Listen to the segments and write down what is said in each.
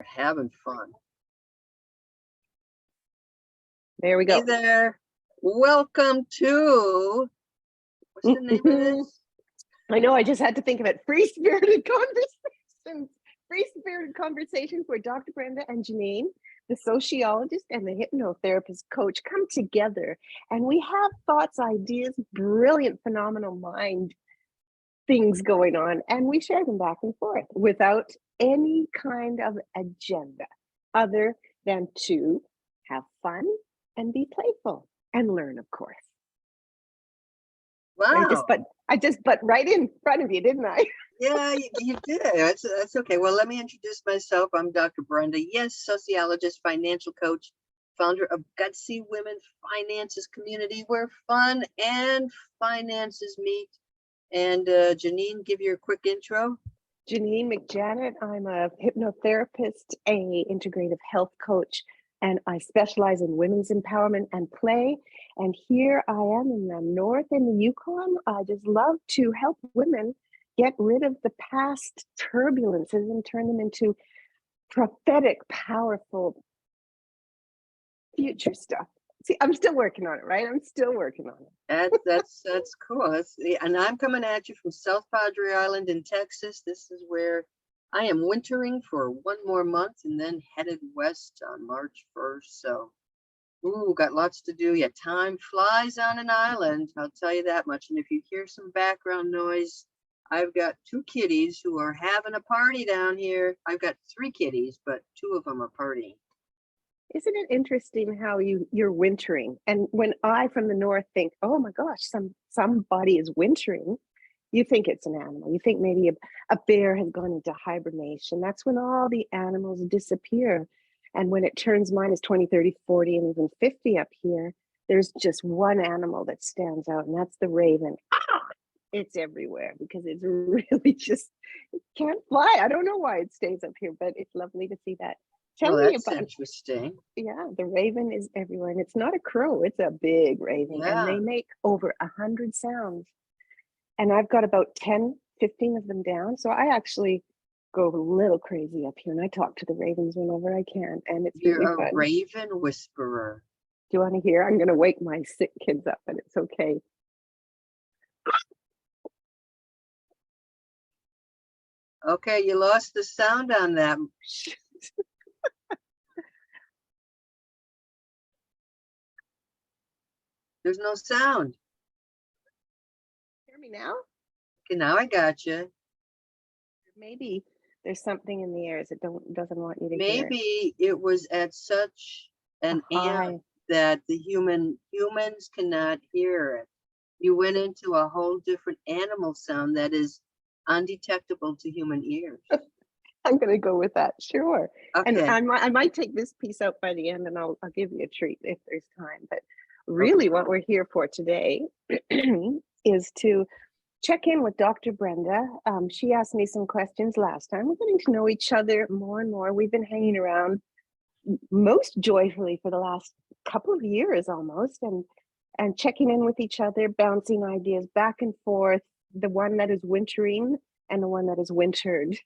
having fun. There we go. Hey there. Welcome to, what's the name of this? I know, I just had to think of it. Free-spirited conversations. Free-spirited conversations where Dr. Brenda and Janine, the sociologist and the hypnotherapist coach, come together and we have thoughts, ideas, brilliant, phenomenal mind things going on, and we share them back and forth without any kind of agenda other than to have fun and be playful and learn, of course. Wow. I just butt right in front of you, didn't I? Yeah, you did. That's okay. Well, let me introduce myself. I'm Dr. Brenda. Yes, sociologist, financial coach, founder of Gutsy Women Finances Community, where fun and finances meet. And Janine, give your quick intro. Janine McJanet. I'm a hypnotherapist, a integrative health coach, and I specialize in women's empowerment and play. And here I am in the north in the Yukon. I just love to help women get rid of the past turbulences and turn them into prophetic, powerful future stuff. See, I'm still working on it, right? I'm still working on it. That's cool. And I'm coming at you from South Padre Island in Texas. This is where I am wintering for one more month and then headed west on March 1st. So, got lots to do. Yeah, time flies on an island. I'll tell you that much. And if you hear some background noise, I've got 2 kitties who are having a party down here. I've got 3 kitties, but 2 of them are partying. Isn't it interesting how you're wintering? And when I from the north think, oh my gosh, somebody is wintering, you think it's an animal. You think maybe a bear has gone into hibernation. That's when all the animals disappear. And when it turns minus 20, 30, 40, and even 50 up here, there's just one animal that stands out, and that's the raven. It's everywhere because it's really just, it can't fly. I don't know why it stays up here, but it's lovely to see that. Tell me about interesting. Yeah, the raven is everywhere, and it's not a crow, it's a big raven. Yeah. And they make over 100 sounds. And I've got about 10, 15 of them down. So I actually go a little crazy up here and I talk to the ravens whenever I can. And it's You're really a fun. Raven whisperer. Do you want to hear? I'm going to wake my sick kids up, and it's okay. Okay, you lost the sound on that. There's no sound. Hear me now? Okay, now I got you. Maybe there's something in the air that doesn't want you to hear. Maybe it was at such an amp that the humans cannot hear it. You went into a whole different animal sound that is undetectable to human ears. I'm going to go with that. Sure. Okay. And I might take this piece out by the end, and I'll give you a treat if there's time. But really, what we're here for today is to check in with Dr. Brenda. She asked me some questions last time. We're getting to know each other more and more. We've been hanging around most joyfully for the last couple of years almost, and checking in with each other, bouncing ideas back and forth, the one that is wintering and the one that is wintered.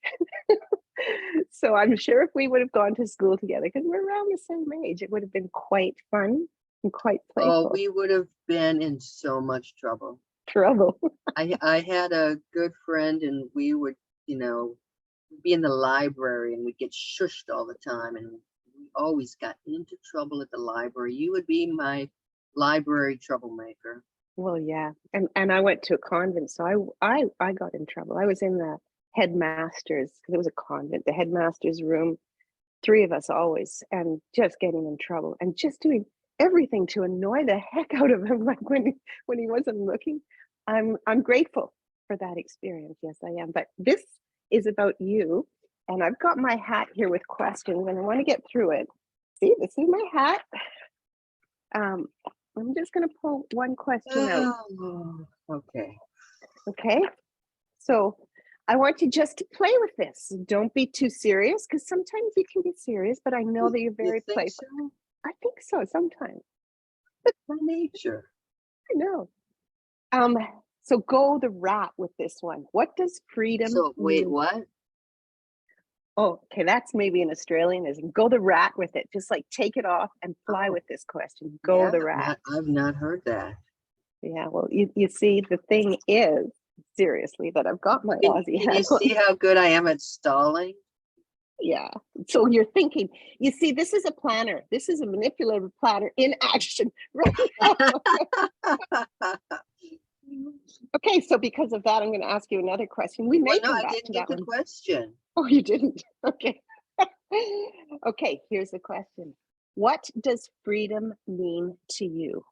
So I'm sure if we would have gone to school together, because we're around the same age, it would have been quite fun and quite playful. Oh, we would have been in so much trouble. I had a good friend, and we would, be in the library and we'd get shushed all the time, and we always got into trouble at the library. You would be my library troublemaker. Well, yeah, and I went to a convent, so I got in trouble. I was in the headmaster's, because it was a convent, the headmaster's room, 3 of us always, and just getting in trouble and just doing everything to annoy the heck out of him, like when he wasn't looking. I'm grateful for that experience. Yes, I am. But this is about you, and I've got my hat here with questions, and I want to get through it. See, this is my hat. I'm just going to pull one question out. Okay. Okay. So I want you just to play with this. Don't be too serious, because sometimes you can be serious, but I know that you're very playful. So? I think so sometimes. My nature. I know. So go the rat with this one. What does freedom mean? What? Oh, okay, that's maybe an Australianism. Go the rat with it. Just like take it off and fly Oh, with this question. Go yeah, the rat. I've not heard that. Yeah, well, you see, the thing is, seriously, that I've got my Aussie Can you hat on. see how good I am at stalling? Yeah. So you're thinking, you see, this is a planner. This is a manipulative planner in action right now. Okay, so because of that, I'm going to ask you another question. We Well, may no, come I back didn't to get that the one. question. Oh, you didn't? Okay. Okay, here's the question. What does freedom mean to you?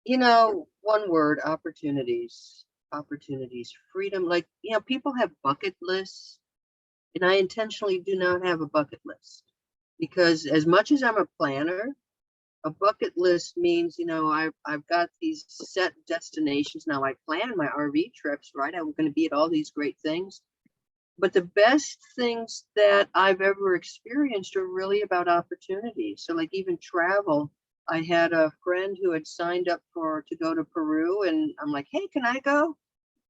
One word, opportunities. Opportunities, freedom. Like, people have bucket lists, and I intentionally do not have a bucket list because as much as I'm a planner, a bucket list means, I've got these set destinations. Now I plan my RV trips, right? I'm going to be at all these great things. But the best things that I've ever experienced are really about opportunities. So like even travel, I had a friend who had signed up to go to Peru, and I'm like, hey, can I go?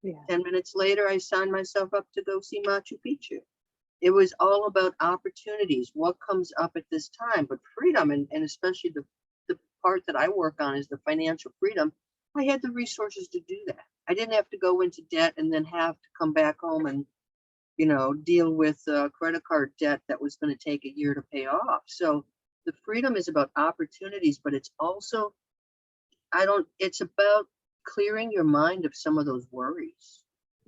Yeah. 10 minutes later, I signed myself up to go see Machu Picchu. It was all about opportunities, what comes up at this time, but freedom, and especially the part that I work on is the financial freedom. I had the resources to do that. I didn't have to go into debt and then have to come back home and deal with credit card debt that was going to take a year to pay off. So the freedom is about opportunities, but it's also, it's about clearing your mind of some of those worries.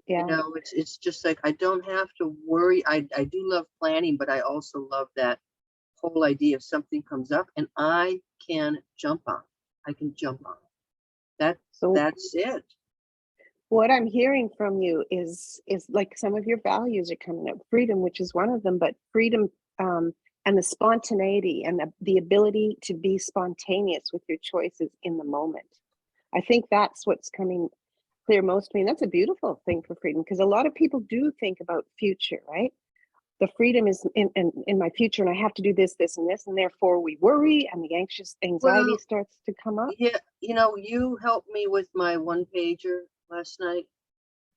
Yeah. It's just like, I don't have to worry. I do love planning, but I also love that whole idea of something comes up and I can jump on. I can jump on. So That's it. what I'm hearing from you is like some of your values are coming up. Freedom, which is one of them, but freedom and the spontaneity and the ability to be spontaneous with your choices in the moment. I think that's what's coming clear most to me. And that's a beautiful thing for freedom because a lot of people do think about future, right? The freedom is in my future and I have to do this, this, and this. And therefore we worry and the anxiety Well, starts to come up. yeah, you helped me with my one pager last night.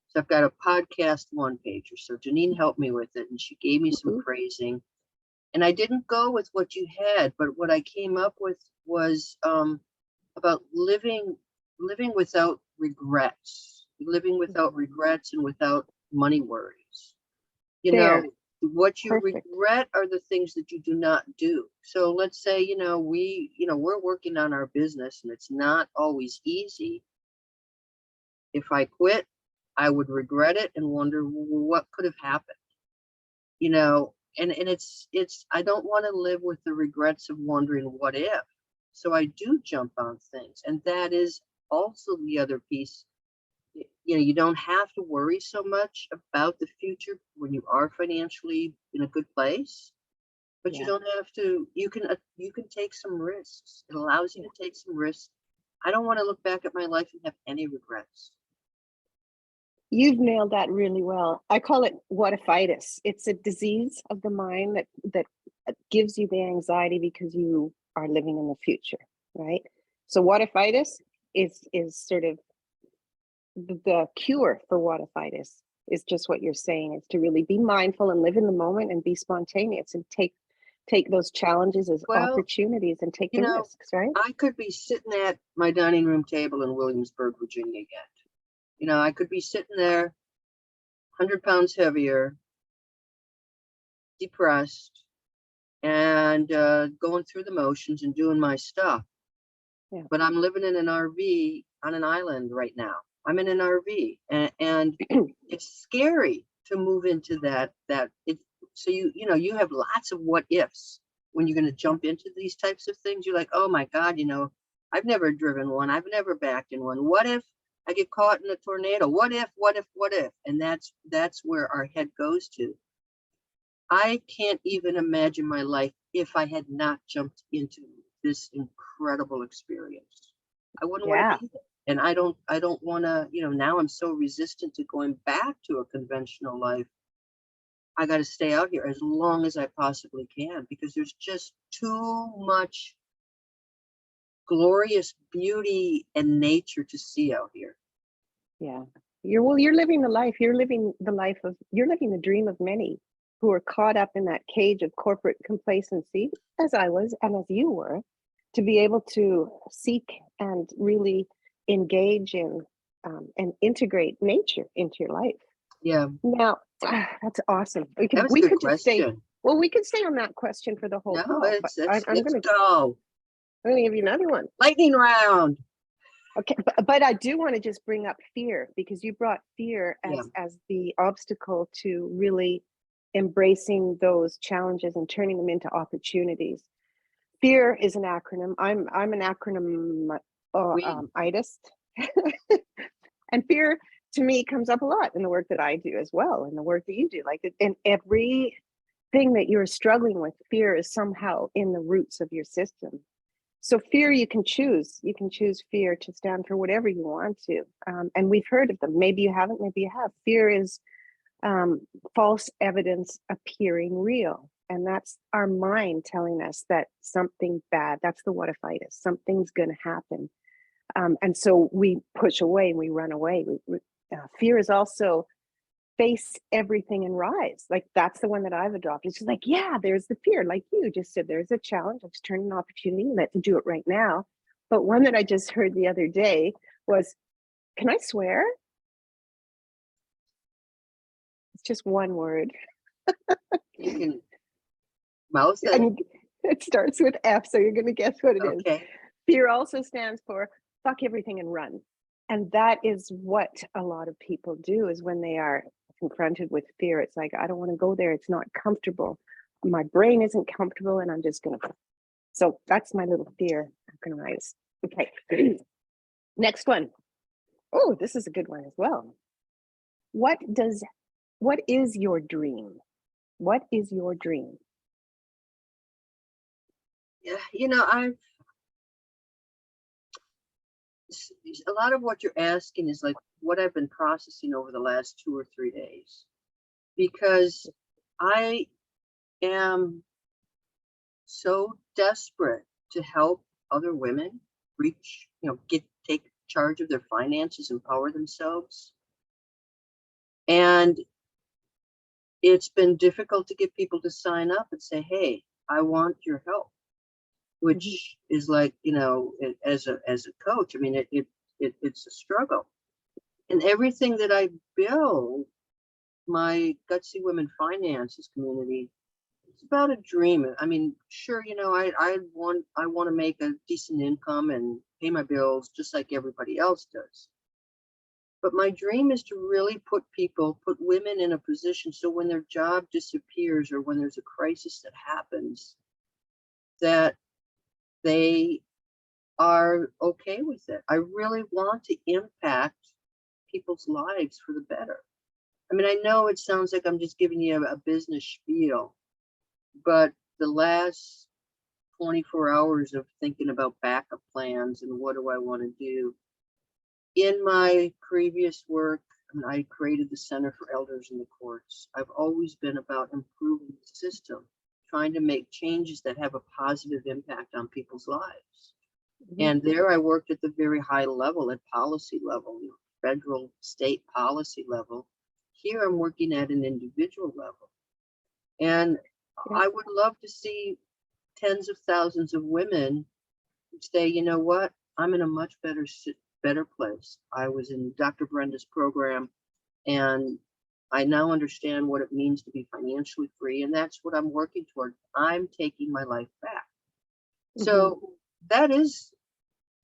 So I've got a podcast one pager. So Janine helped me with it and she gave me some Woo-hoo. phrasing. And I didn't go with what you had, but what I came up with was about living without regrets, and without money worries. You know, There, what you perfect. regret are the things that you do not do. So let's say, we're working on our business and it's not always easy. If I quit, I would regret it and wonder what could have happened, and it's I don't want to live with the regrets of wondering what if. So I do jump on things. And that is also the other piece. You don't have to worry so much about the future when you are financially in a good place, but you Yeah. don't have to. You can take some risks. It allows you to take some risks. I don't want to look back at my life and have any regrets. You've nailed that really well. I call it what-ifitis. It's a disease of the mind that gives you the anxiety because you are living in the future, right? So what-ifitis is sort of the cure for what-ifitis is just what you're saying. It's to really be mindful and live in the moment and be spontaneous and take those challenges as Well, opportunities and take you the know, risks, right? I could be sitting at my dining room table in Williamsburg, Virginia again. I could be sitting there, 100 pounds heavier, depressed, and going through the motions and doing my stuff. Yeah. But I'm living in an RV on an island right now. I'm in an RV, and it's scary to move into that. So you have lots of what ifs when you're going to jump into these types of things. You're like, oh my God, I've never driven one. I've never backed in one. What if I get caught in a tornado? What if? What if? What if? And that's where our head goes to. I can't even imagine my life if I had not jumped into this incredible experience. I wouldn't want to Yeah. be there. And I don't want to, now I'm so resistant to going back to a conventional life. I got to stay out here as long as I possibly can because there's just too much glorious beauty and nature to see out here. Yeah. You're living the life. You're living the dream of many. who are caught up in that cage of corporate complacency, as I was and as you were, to be able to seek and really engage in and integrate nature into your life. Yeah, Now, that's awesome. that was a We good could just stay. question. Well, we could stay on that question for the whole No, call, but let's I'm gonna go. give you another one. Lightning round. Okay, but I do want to just bring up fear, because you brought fear Yeah. as the obstacle to really embracing those challenges and turning them into opportunities. Fear is an acronym. I'm an acronym itist. And fear to me comes up a lot in the work that I do as well, and the work that you do. Like in everything that you're struggling with, fear is somehow in the roots of your system. So fear, you can choose. You can choose fear to stand for whatever you want to. And we've heard of them. Maybe you haven't, maybe you have. Fear is false evidence appearing real. And that's our mind telling us that something bad, that's the what if itis, something's going to happen. And so we push away and we run away. Fear is also face everything and rise. Like that's the one that I've adopted. It's just like, yeah, there's the fear. Like you just said, there's a challenge. Let's turn an opportunity. Let's do it right now. But one that I just heard the other day was, can I swear? It's just one word. You can mouse it. And it starts with F, so you're going to guess what it is. Okay. Fear also stands for fuck everything and run. And that is what a lot of people do, is when they are confronted with fear, it's like, I don't want to go there. It's not comfortable. My brain isn't comfortable, and I'm just going to. So that's my little fear. Acronymize. Okay. Next one. Oh, this is a good one as well. What is your dream? What is your dream? Yeah, a lot of what you're asking is like what I've been processing over the last 2 or 3 days, because I am so desperate to help other women reach, take charge of their finances, empower themselves. And it's been difficult to get people to sign up and say, hey, I want your help, which is like, as a coach, I mean, it's a struggle. And everything that I build, my Gutsy Women Finances community, it's about a dream. I mean, sure, I want to make a decent income and pay my bills just like everybody else does. But my dream is to really put women in a position so when their job disappears or when there's a crisis that happens, that they are okay with it. I really want to impact people's lives for the better. I mean, I know it sounds like I'm just giving you a business spiel, but the last 24 hours of thinking about backup plans and what do I want to do. In my previous work, I created the Center for Elders in the Courts. I've always been about improving the system, trying to make changes that have a positive impact on people's lives. And there I worked at the very high level, at policy level, federal, state policy level. Here I'm working at an individual level. And I would love to see tens of thousands of women say, you know what, I'm in a much better place. I was in Dr. Brenda's program, and I now understand what it means to be financially free. And that's what I'm working toward. I'm taking my life back. So that is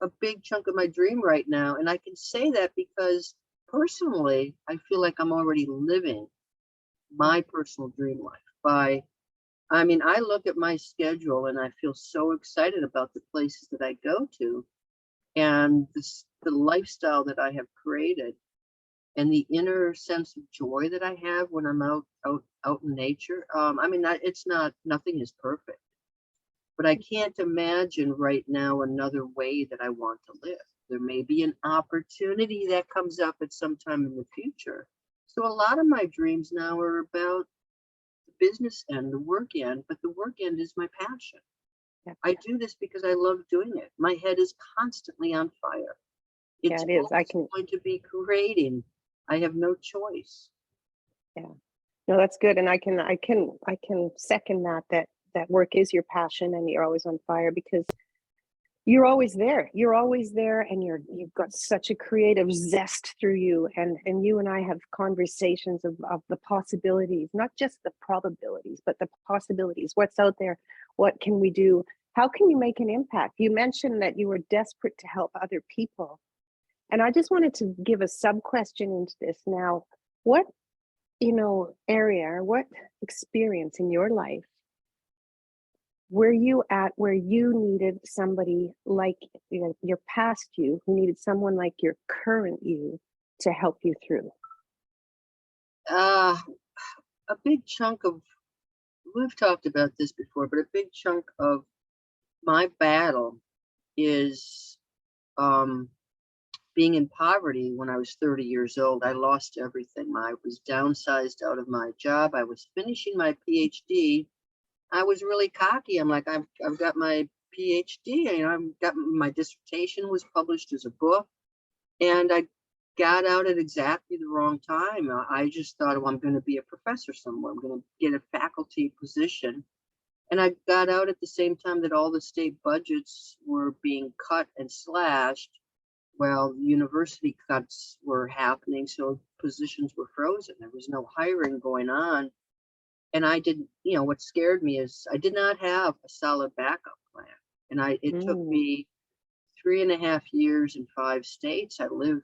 a big chunk of my dream right now. And I can say that because personally, I feel like I'm already living my personal dream life I look at my schedule and I feel so excited about the places that I go to and the lifestyle that I have created and the inner sense of joy that I have when I'm out in nature. Nothing is perfect, but I can't imagine right now another way that I want to live. There may be an opportunity that comes up at some time in the future. So a lot of my dreams now are about the business end, the work end, but the work end is my passion. Yeah. I do this because I love doing it. My head is constantly on fire. It's it is. going to be creating. I have no choice. Yeah. No, that's good. And I can second that work is your passion and you're always on fire because you're always there. You're always there and you've got such a creative zest through you. And you and I have conversations of the possibilities, not just the probabilities, but the possibilities. What's out there? What can we do? How can you make an impact? You mentioned that you were desperate to help other people. And I just wanted to give a sub question into this now. What, area or what experience in your life were you at where you needed somebody like your past you, who needed someone like your current you to help you through? Uh, a big chunk of, we've talked about this before, but a big chunk of my battle is being in poverty when I was 30 years old. I lost everything. I was downsized out of my job. I was finishing my PhD. I was really cocky. I'm like, I've got my PhD, I've got my dissertation was published as a book, and I got out at exactly the wrong time. I just thought, oh, I'm going to be a professor somewhere. I'm going to get a faculty position. And I got out at the same time that all the state budgets were being cut and slashed. Well, university cuts were happening, so positions were frozen. There was no hiring going on. And I didn't, what scared me is I did not have a solid backup plan. And it took Mm, me 3.5 years in 5 states. I lived,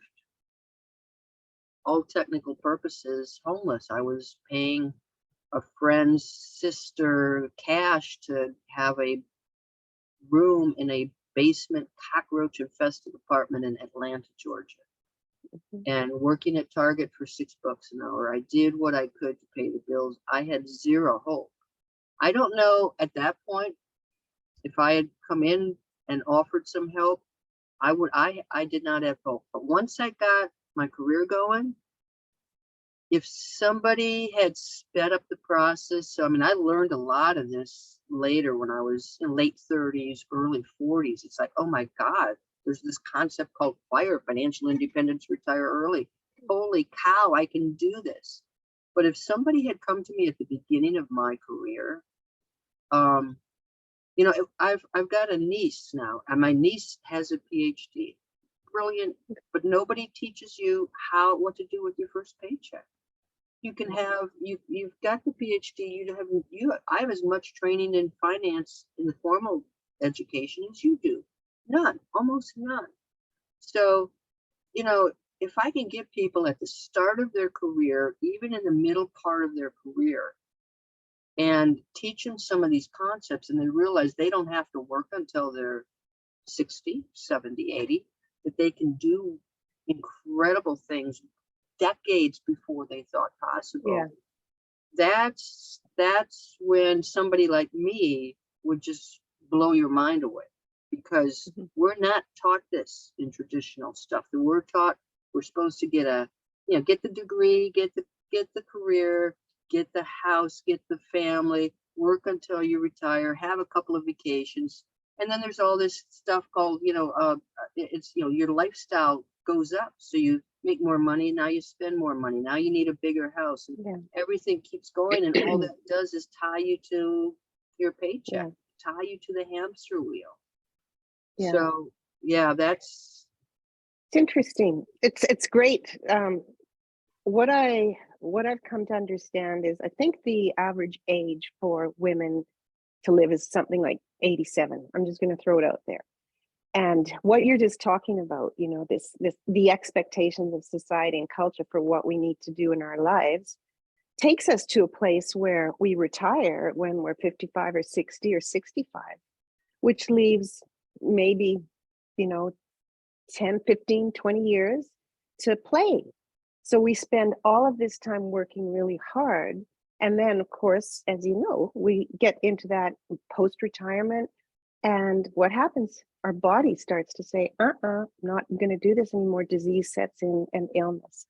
all technical purposes, homeless. I was paying a friend's sister cash to have a room in a basement cockroach infested apartment in Atlanta, Georgia, mhm. and working at Target for $6 an hour. I did what I could to pay the bills. I had zero hope. I don't know at that point if I had come in and offered some help, I did not have hope. But once I got my career going, if somebody had sped up the process, so I mean, I learned a lot of this later when I was in late 30s, early 40s. It's like, oh my God, there's this concept called FIRE, financial independence, retire early. Holy cow, I can do this. But if somebody had come to me at the beginning of my career, um, I've got a niece now, and my niece has a PhD. Brilliant, but nobody teaches you what to do with your first paycheck. You can have you've got the PhD. I have as much training in finance in the formal education as you do. None, almost none. So, if I can get people at the start of their career, even in the middle part of their career, and teach them some of these concepts, and they realize they don't have to work until they're 60, 70, 80, that they can do incredible things decades before they thought Yeah. possible. That's when somebody like me would just blow your mind away, because Mhm. we're not taught this in traditional stuff. That we're taught we're supposed to get the degree, get the career, get the house, get the family, work until you retire, have a couple of vacations, and then there's all this stuff called, it's, your lifestyle goes up, so you make more money, now you spend more money, now you need a bigger house, and Yeah. everything keeps going, and all that does is tie you to your paycheck, Yeah. tie you to the hamster wheel. Yeah. So yeah, that's It's interesting. It's great. What I've come to understand is I think the average age for women to live is something like 87. I'm just going to throw it out there. And what you're just talking about, this the expectations of society and culture for what we need to do in our lives takes us to a place where we retire when we're 55 or 60 or 65, which leaves maybe, you know, 10, 15, 20 years to play. So we spend all of this time working really hard. And then, of course, as you know, we get into that post retirement. And what happens? Our body starts to say, not going to do this anymore. Disease sets in and illness.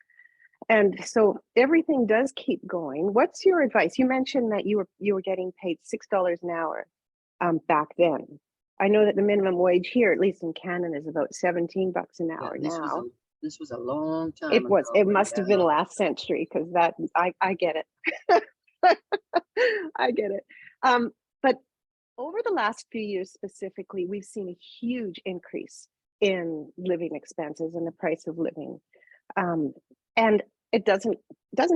And so everything does keep going. What's your advice? You mentioned that you were getting paid $6 an hour back then. I know that the minimum wage here, at least in Canada, is about $17 an yeah, hour this was now. This was a long time It was, ago. it But must have been yeah, last century, because that I get it. I get it. But over the last few years specifically, we've seen a huge increase in living expenses and the price of living. Um, and it doesn't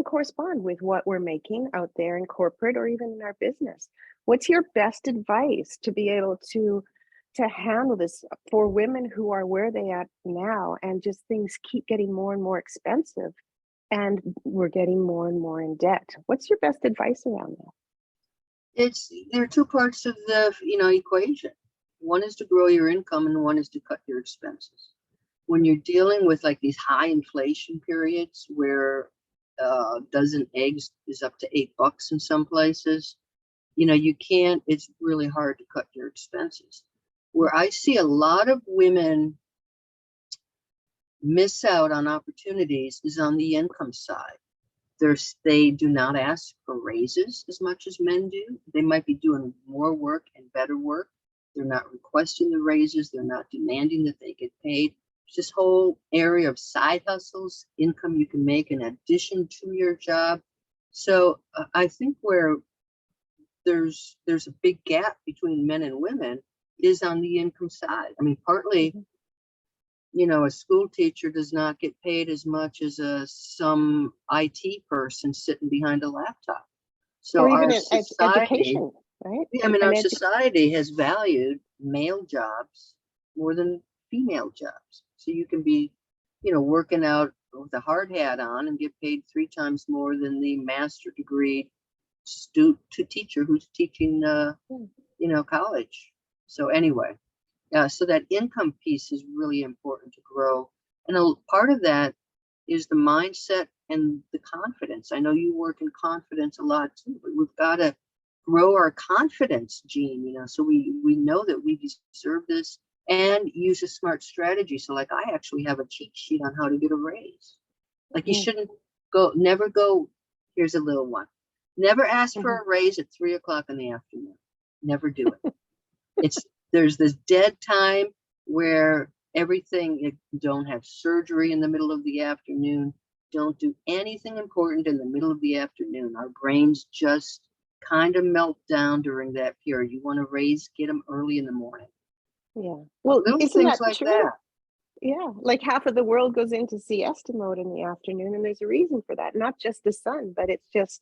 correspond with what we're making out there in corporate or even in our business. What's your best advice to be able to handle this for women who are where they are now, and just things keep getting more and more expensive and we're getting more and more in debt? What's your best advice around that? there are two parts of the equation. One is to grow your income, and one is to cut your expenses. When you're dealing with like these high inflation periods where a dozen eggs is up to $8 in some places, you can't, it's really hard to cut your expenses. Where I see a lot of women miss out on opportunities is on the income side. They do not ask for raises as much as men do. They might be doing more work and better work. They're not requesting the raises. They're not demanding that they get paid. This whole area of side hustles, income you can make in addition to your job. So I think where there's a big gap between men and women is on the income side. I mean, partly, a school teacher does not get paid as much as some IT person sitting behind a laptop. So Or even our in society, education, right? I mean, And our society has valued male jobs more than female jobs. So you can be, working out with a hard hat on and get paid 3 times more than the master degree teacher who's teaching, college. So anyway, so that income piece is really important to grow. And a part of that is the mindset and the confidence. I know you work in confidence a lot too, but we've got to grow our confidence gene, so we know that we deserve this, and use a smart strategy. So like I actually have a cheat sheet on how to get a raise. Like you shouldn't never go, here's a little one. Never ask for a raise at 3 o'clock in the afternoon. Never do it. There's this dead time where you don't have surgery in the middle of the afternoon. Don't do anything important in the middle of the afternoon. Our brains just kind of melt down during that period. You want to raise, get them early in the morning. Yeah. Well, Little isn't things that like true? that. Yeah, like half of the world goes into siesta mode in the afternoon, and there's a reason for that. Not just the sun, but it's just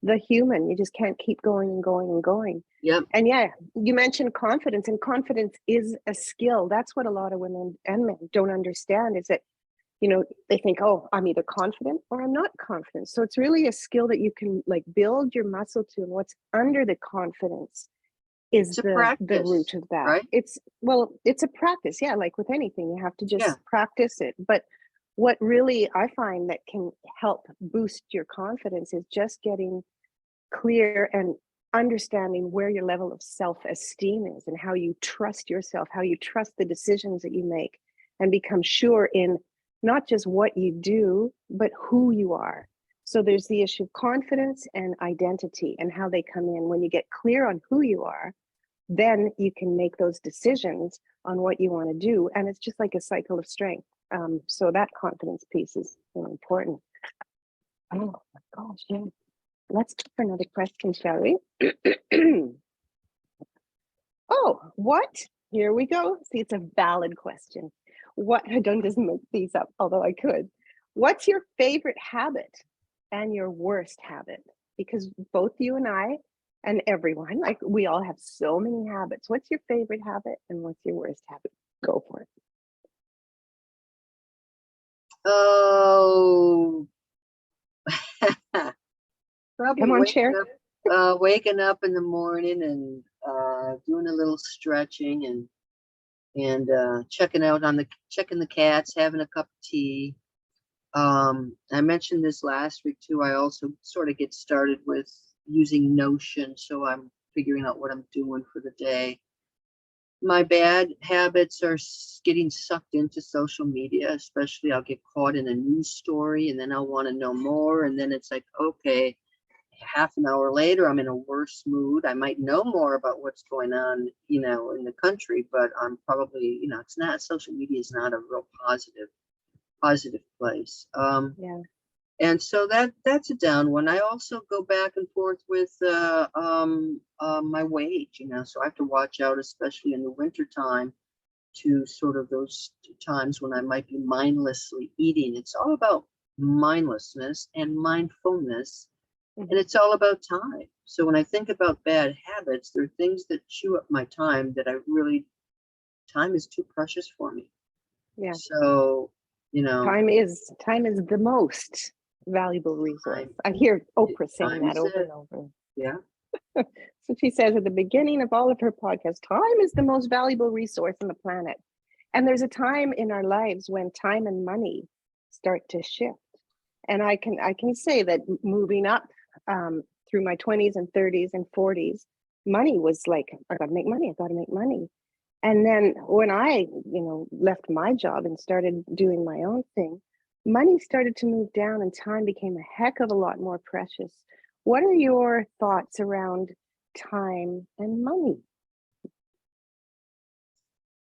the human. You just can't keep going and going and going. Yep. And yeah, you mentioned confidence, and confidence is a skill. That's what a lot of women and men don't understand, is that, they think, oh, I'm either confident or I'm not confident. So it's really a skill that you can like build your muscle to. And what's under the confidence is It's a the root practice, of that. right? It's a practice. Yeah, like with anything, you have to just Yeah. practice it. But what really I find that can help boost your confidence is just getting clear and understanding where your level of self-esteem is, and how you trust yourself, how you trust the decisions that you make, and become sure in not just what you do, but who you are. So there's the issue of confidence and identity and how they come in. When you get clear on who you are, then you can make those decisions on what you want to do. And it's just like a cycle of strength. So that confidence piece is really important. Oh my gosh, yeah. Let's take another question, shall we? Oh, what? Here we go. See, it's a valid question. What? I don't just make these up, although I could. What's your favorite habit and your worst habit? Because both you and I and everyone, like we all have so many habits. What's your favorite habit and what's your worst habit? Go for it. Oh, probably Come on, share. waking up in the morning and doing a little stretching and checking the cats, having a cup of tea. I mentioned this last week too. I also sort of get started with using Notion, so I'm figuring out what I'm doing for the day. My bad habits are getting sucked into social media, especially I'll get caught in a news story and then I'll want to know more. And then it's like, okay, half an hour later, I'm in a worse mood. I might know more about what's going on, in the country, but I'm probably, it's not, social media is not a real positive positive place. Yeah. And so that's a down one. I also go back and forth with my weight, so I have to watch out, especially in the winter time, to sort of those times when I might be mindlessly eating. It's all about mindlessness and mindfulness, and it's all about time. So when I think about bad habits, there are things that chew up my time that time is too precious for me. Yeah. So, time is the most valuable resource. I hear Oprah saying that over and over. Yeah. So she says at the beginning of all of her podcasts, time is the most valuable resource on the planet. And there's a time in our lives when time and money start to shift. And I can say that moving up through my 20s and 30s and 40s, money was like, I got to make money. And then when I, left my job and started doing my own thing, money started to move down and time became a heck of a lot more precious. What are your thoughts around time and money?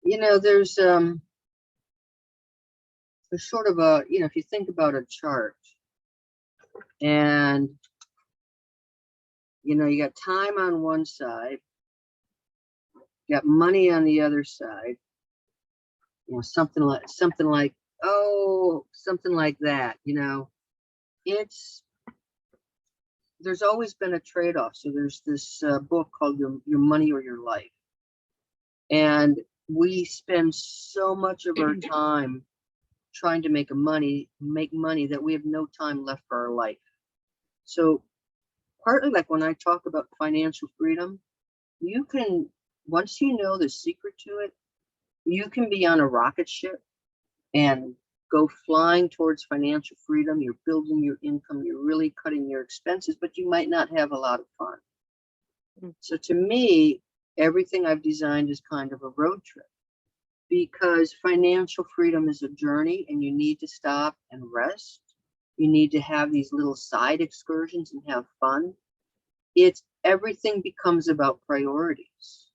There's sort of a, if you think about a chart and, you got time on one side, you got money on the other side, something like that, there's always been a trade-off. So there's this book called Your Money or Your Life. And we spend so much of our time trying to make money that we have no time left for our life. So partly, like when I talk about financial freedom, you can, once you know the secret to it, you can be on a rocket ship and go flying towards financial freedom. You're building your income, you're really cutting your expenses, but you might not have a lot of fun. So to me, everything I've designed is kind of a road trip, because financial freedom is a journey and you need to stop and rest. You need to have these little side excursions and have fun. Everything becomes about priorities.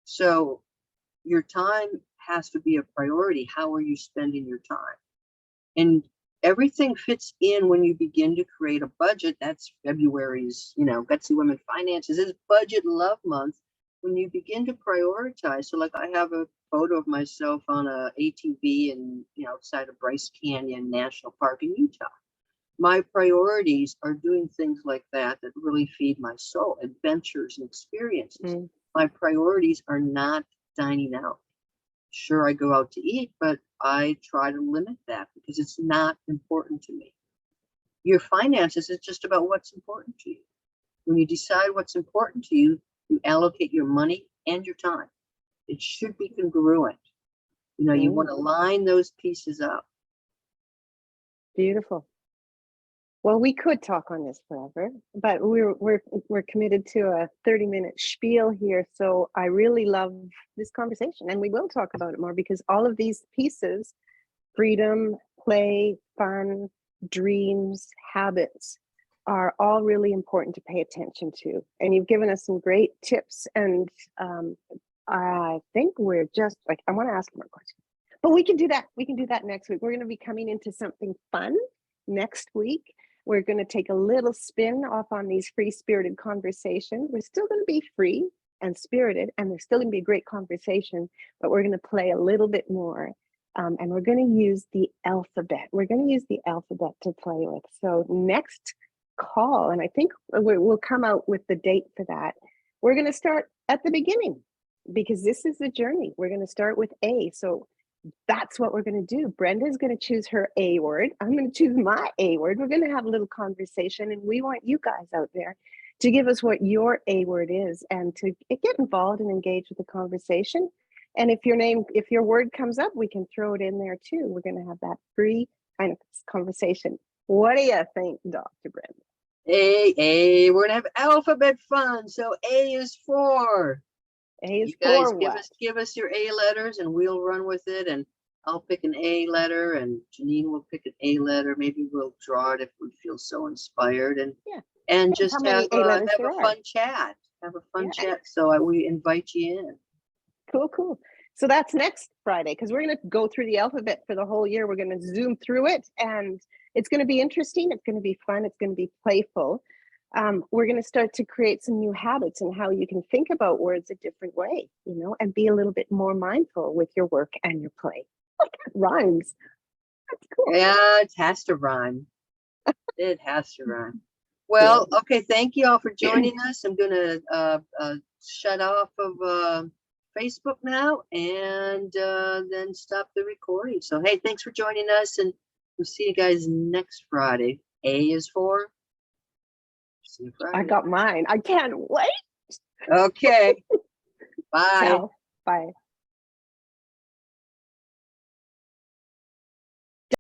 So your time has to be a priority. How are you spending your time? And everything fits in when you begin to create a budget. That's February's, Gutsy Women Finances is Budget Love Month. When you begin to prioritize, so like I have a photo of myself on a ATV and outside of Bryce Canyon National Park in Utah. My priorities are doing things like that really feed my soul, adventures and experiences. My priorities are not dining out. Sure, I go out to eat, but I try to limit that because it's not important to me. Your finances is just about what's important to you. When you decide what's important to you, you allocate your money and your time. It should be congruent. You want to line those pieces up. Beautiful. Well, we could talk on this forever, but we're committed to a 30-minute spiel here. So I really love this conversation, and we will talk about it more, because all of these pieces, freedom, play, fun, dreams, habits, are all really important to pay attention to. And you've given us some great tips, and I think we're just like, I want to ask more questions, but we can do that. We can do that next week. We're going to be coming into something fun next week. We're going to take a little spin off on these free-spirited conversations. We're still going to be free and spirited, and there's still going to be a great conversation, but we're going to play a little bit more. And we're going to use the alphabet. We're going to use the alphabet to play with. So next call, and I think we'll come out with the date for that. We're going to start at the beginning, because this is the journey. We're going to start with A. So that's what we're going to do. Brenda's going to choose her A word. I'm going to choose my A word. We're going to have a little conversation, and we want you guys out there to give us what your A word is and to get involved and engage with the conversation. And if your word comes up, we can throw it in there too. We're going to have that free kind of conversation. What do you think, Dr. Brenda? A, we're going to have alphabet fun. So A is for. A is you guys for what? give us your A letters and we'll run with it, and I'll pick an A letter and Janine will pick an A letter. Maybe we'll draw it if we feel so inspired, and just have a fun chat. Have a fun chat. So we invite you in. Cool. So that's next Friday, because we're going to go through the alphabet for the whole year. We're going to zoom through it, and it's going to be interesting. It's going to be fun. It's going to be playful. We're going to start to create some new habits and how you can think about words a different way, you know, and be a little bit more mindful with your work and your play. Rhymes. That's cool. Yeah, it has to rhyme. It has to rhyme. Well, okay, thank you all for joining us. I'm gonna shut off of Facebook now and then stop the recording. So hey, thanks for joining us, and we'll see you guys next Friday. A is for see you Friday. I got mine. I can't wait. Okay. Bye. Ciao. Bye.